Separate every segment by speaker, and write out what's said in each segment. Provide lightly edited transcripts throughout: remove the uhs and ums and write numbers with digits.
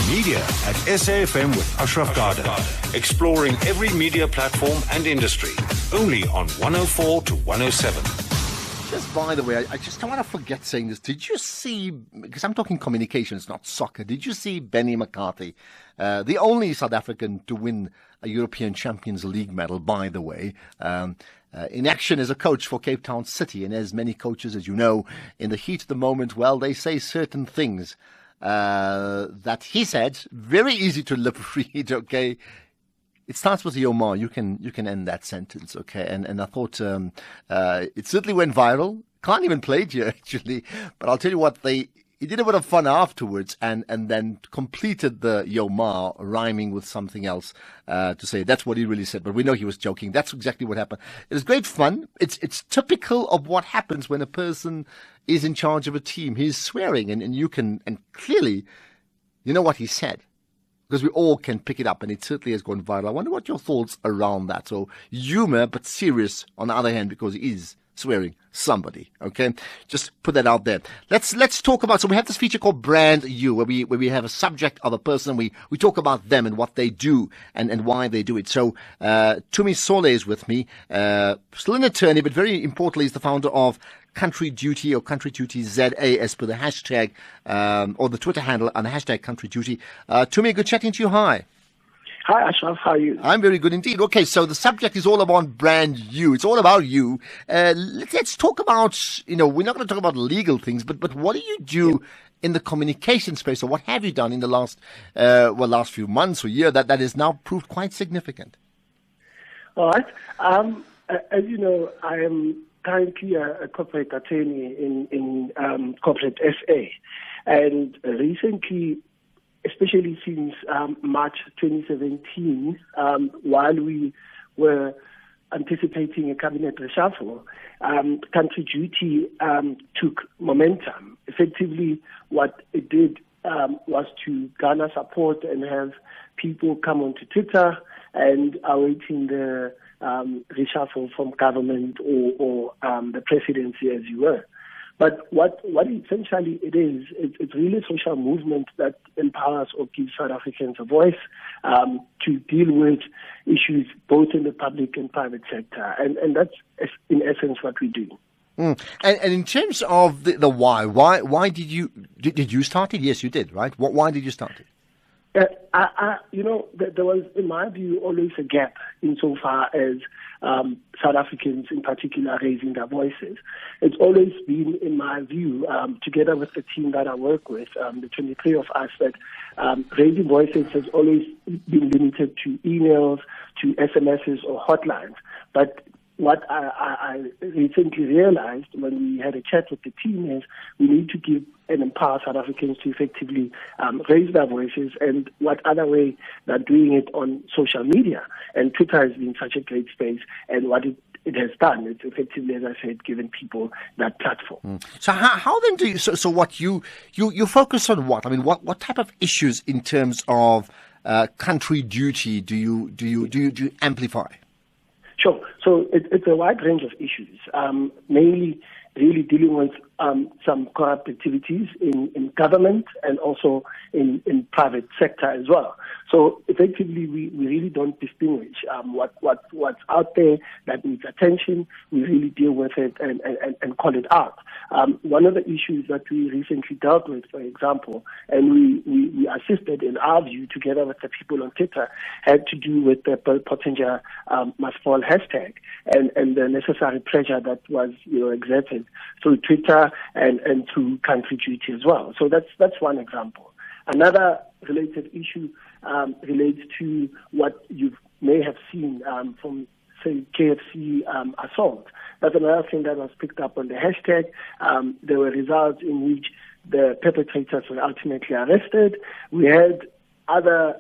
Speaker 1: Media at SAfm with Ashraf Garda. Exploring every media platform and industry. Only on 104 to 107.
Speaker 2: Just by the way, I just don't want to forget saying this. Did you see, because I'm talking communications, not soccer, did you see Benny McCarthy, the only South African to win a European Champions League medal, by the way, in action as a coach for Cape Town City? And as many coaches, as you know, in the heat of the moment, well, they say certain things that he said, very easy to lip read, okay? It starts with Yomar. You can end that sentence, okay? And I thought it certainly went viral. Can't even play it here, actually. But I'll tell you what, he did a bit of fun afterwards and then completed the Yomar rhyming with something else to say that's what he really said. But we know he was joking. That's exactly what happened. It was great fun. It's typical of what happens when a person is in charge of a team. He's swearing and you can, and clearly, you know what he said. Because we all can pick it up, and it certainly has gone viral. I wonder what your thoughts around that. So humor, but serious on the other hand, because he is swearing somebody. Okay, just put that out there. Let's talk about. So we have this feature called Brand You, where we have a subject of a person. We talk about them and what they do and why they do it. So Tumi Sole is with me, still an attorney, but very importantly, is the founder of CountryDuty or CountryDuty ZA as per the hashtag or the Twitter handle on the hashtag CountryDuty. Tumi, good chatting to you. Hi.
Speaker 3: Hi, Ashraf. How are you?
Speaker 2: I'm very good indeed. Okay, so the subject is all about Brand You. It's all about you. Let's talk about, we're not going to talk about legal things, but what do you do in the communication space, or what have you done in the last few months or year that has now proved quite significant?
Speaker 3: All right. As you know, I am currently a corporate attorney in corporate SA, and recently, especially since March 2017, while we were anticipating a cabinet reshuffle, CountryDuty took momentum. Effectively, what it did was to garner support and have people come onto Twitter and awaiting the reshuffle from government or the presidency, as you were. But what essentially it is, it's really a social movement that empowers or gives South Africans a voice to deal with issues both in the public and private sector. And that's in essence what we do.
Speaker 2: And in terms of the why did you start it? Yes, you did, right? Why did you start it?
Speaker 3: There was, in my view, always a gap insofar as South Africans in particular raising their voices. It's always been, in my view, together with the team that I work with, the 23 of us, that raising voices has always been limited to emails, to SMSs or hotlines. But what I recently realized when we had a chat with the team is we need to give and empower South Africans to effectively raise their voices, and what other way than doing it on social media. And Twitter has been such a great space, and what it has done, it's effectively, as I said, given people that platform.
Speaker 2: So how then do you, so what you focus on what? I mean, what type of issues in terms of CountryDuty do you amplify?
Speaker 3: Sure. So it's a wide range of issues, mainly really dealing with some corrupt activities in government and also in private sector as well. So effectively, we really don't distinguish what's out there that needs attention. We really deal with it and call it out. One of the issues that we recently dealt with, for example, and we assisted in our view together with the people on Twitter, had to do with the Potential Must Fall hashtag and the necessary pressure that was exerted through Twitter and through CountryDuty as well. So that's one example. Another related issue relates to what you may have seen from, say, KFC assault. That's another thing that was picked up on the hashtag. There were results in which the perpetrators were ultimately arrested. We had other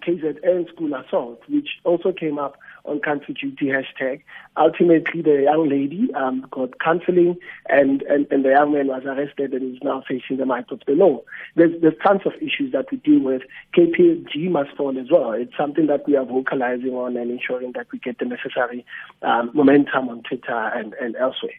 Speaker 3: KZN school assault, which also came up on CountryDuty hashtag. Ultimately, the young lady got counseling, and the young man was arrested and is now facing the might of the law. There's tons of issues that we deal with. KPG must fall as well. It's something that we are vocalizing on and ensuring that we get the necessary momentum on Twitter and elsewhere.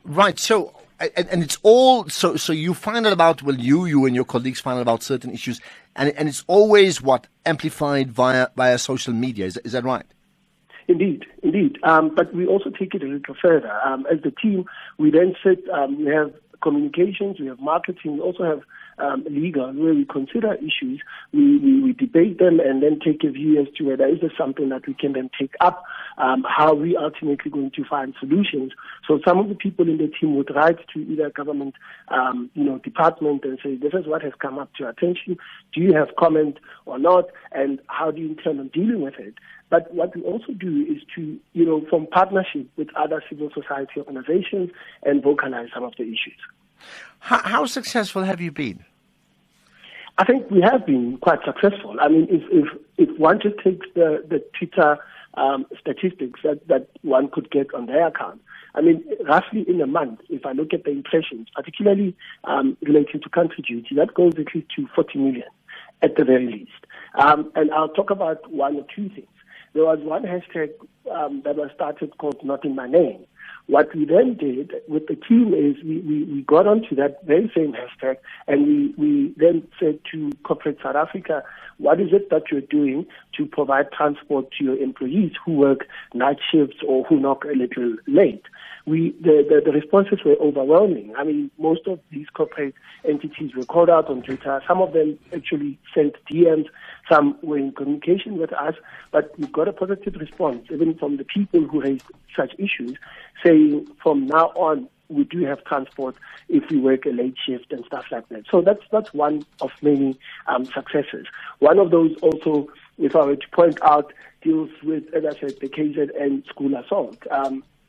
Speaker 2: Right. So And it's all so you find out about, well, you and your colleagues find out about certain issues, and it's always amplified via social media. Is that right?
Speaker 3: Indeed. But we also take it a little further. As the team, we then sit. We have communications, we have marketing, we also have legal, where we consider issues, we debate them, and then take a view as to whether is there something that we can then take up, how we ultimately going to find solutions. So some of the people in the team would write to either government, department and say, this is what has come up to your attention. Do you have comment or not? And how do you intend on dealing with it? But what we also do is to, form partnership with other civil society organizations and vocalize some of the issues.
Speaker 2: How successful have you been?
Speaker 3: I think we have been quite successful. I mean, if one just takes the Twitter statistics that one could get on their account, I mean, roughly in a month, if I look at the impressions, particularly relating to CountryDuty, that goes at least to 40 million at the very least. And I'll talk about one or two things. There was one hashtag that was started called Not In My Name. What we then did with the team is we got onto that very same hashtag, and we then said to corporate South Africa, what is it that you're doing to provide transport to your employees who work night shifts or who knock a little late? The responses were overwhelming. I mean, most of these corporate entities were called out on Twitter. Some of them actually sent DMs. Some were in communication with us, but we got a positive response, even from the people who raised such issues, saying from now on, we do have transport if we work a late shift and stuff like that. So that's one of many successes. One of those also, if I were to point out, deals with, as I said, the KZN school assault.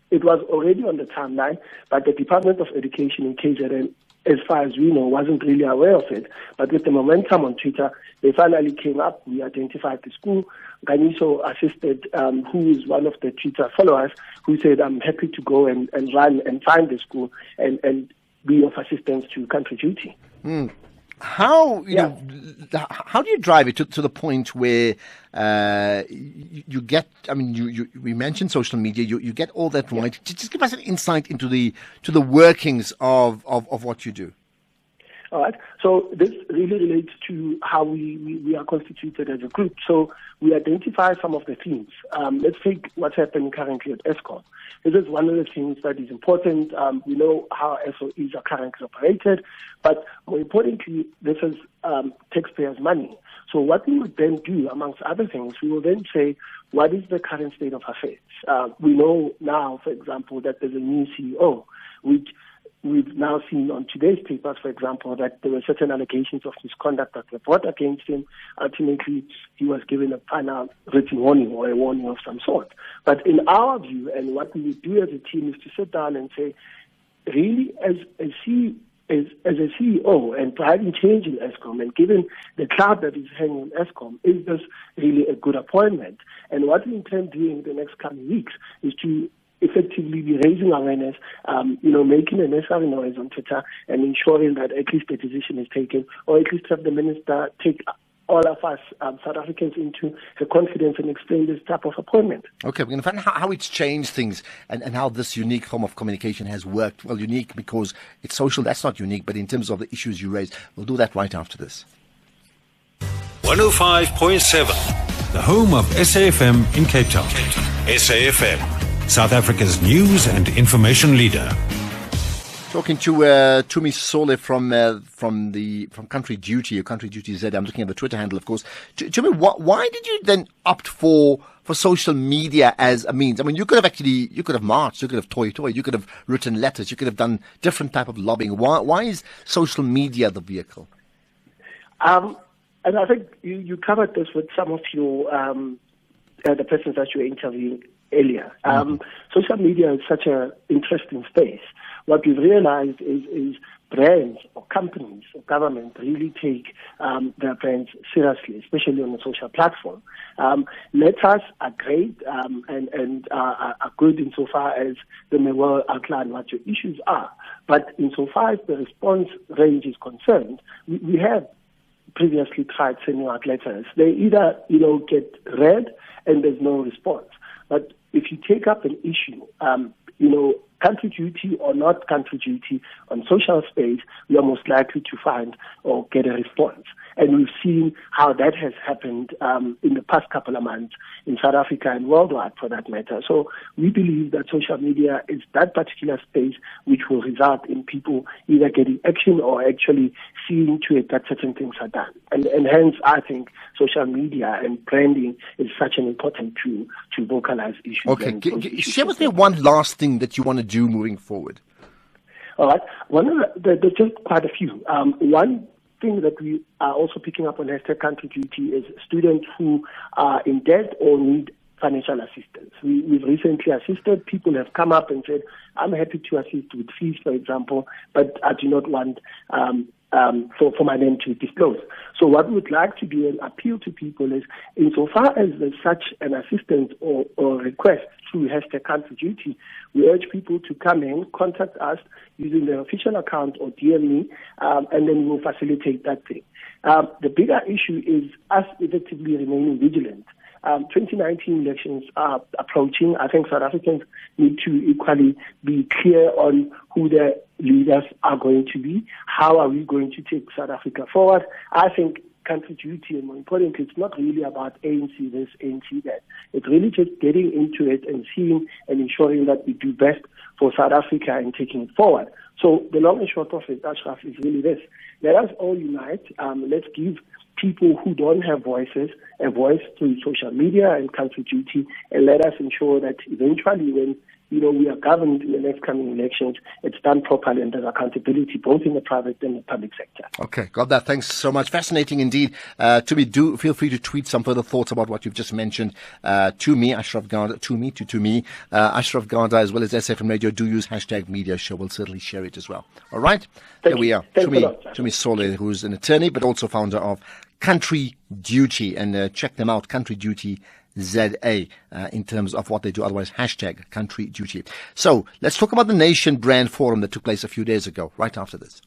Speaker 3: It was already on the timeline, but the Department of Education in KZN, as far as we know, wasn't really aware of it. But with the momentum on Twitter, they finally came up. We identified the school. Ganiso assisted, who is one of the Twitter followers, who said, I'm happy to go and run and find the school and be of assistance to CountryDuty.
Speaker 2: How how do you drive it to the point where you get? I mean, we mentioned social media. You get all that right. Just give us an insight into the workings of what you do.
Speaker 3: All right. So this really relates to how we are constituted as a group. So we identify some of the themes. Let's take what's happening currently at Escom. This is one of the things that is important. We know how SOEs are currently operated, but more importantly, this is taxpayers' money. So what we would then do, amongst other things, we will then say, what is the current state of affairs? We know now, for example, that there's a new CEO, which we've now seen on today's papers, for example, that there were certain allegations of misconduct that were brought against him. Ultimately, he was given a final written warning or a warning of some sort. But in our view, and what we would do as a team is to sit down and say, really, as a CEO and driving change in Escom, and given the cloud that is hanging on Escom, is this really a good appointment? And what we intend doing in the next coming weeks is to effectively be raising awareness, making a necessary noise on Twitter and ensuring that at least the decision is taken, or at least have the minister take all of us South Africans into the confidence and explain this type of appointment.
Speaker 2: Okay, we're going to find out how it's changed things and how this unique form of communication has worked. Well, unique because it's social, that's not unique, but in terms of the issues you raised, we'll do that right after this.
Speaker 1: 105.7, the home of SAfm in Cape Town. SAfm, South Africa's news and information leader.
Speaker 2: Talking to Tumi Sole from CountryDuty, or CountryDuty Z. I'm looking at the Twitter handle, of course. Tumi, why did you then opt for social media as a means? I mean, you could have marched, you could have toyed, you could have written letters, you could have done different type of lobbying. Why is social media the vehicle?
Speaker 3: And I think you covered this with some of your the persons that you were interviewing earlier. Social media is such an interesting space. What we've realized is brands or companies or government really take their brands seriously, especially on a social platform. Letters are great and are good insofar as they may well outline what your issues are. But insofar as the response range is concerned, we have previously tried sending out letters. They either, get read and there's no response. But if you take up an issue, country duty or not country duty on social space, we are most likely to find or get a response. And we've seen how that has happened in the past couple of months in South Africa and worldwide for that matter. So we believe that social media is that particular space which will result in people either getting action or actually seeing to it that certain things are done. And hence, I think social media and branding is such an important tool to vocalize issues.
Speaker 2: Okay, share with me one last thing that you want to do moving forward.
Speaker 3: All right. There's just quite a few. One thing that we are also picking up on #CountryDuty is students who are in debt or need financial assistance. We've recently assisted. People have come up and said, I'm happy to assist with fees, for example, but I do not want for my name to be disclosed. So what we would like to do and appeal to people is, insofar as there's such an assistance or request through #CountryDuty, we urge people to come in, contact us using their official account or DM me, and then we'll facilitate that thing. The bigger issue is us effectively remaining vigilant. 2019 elections are approaching. I think South Africans need to equally be clear on who their leaders are going to be. How are we going to take South Africa forward? I think country duty, and more importantly, it's not really about ANC this, ANC that. It's really just getting into it and seeing and ensuring that we do best for South Africa and taking it forward. So the long and short of it, Ashraf, is really this. Let us all unite. Let's give people who don't have voices a voice through social media and country duty, and let us ensure that eventually when we are governed in the next coming elections, it's done properly and there's accountability both in the private and the public sector. Okay,
Speaker 2: got that. Thanks so much. Fascinating indeed. Tumi, do feel free to tweet some further thoughts about what you've just mentioned to me, Ashraf Garda, to me, Ashraf Garda, as well as SAfm Radio. Do use #MediaShow. We'll certainly share it as well. All right? There we are. Tumi Sole, who's an attorney but also founder of CountryDuty, and check them out, CountryDuty ZA, in terms of what they do, otherwise #CountryDuty. So let's talk about the Nation Brand Forum that took place a few days ago, right after this.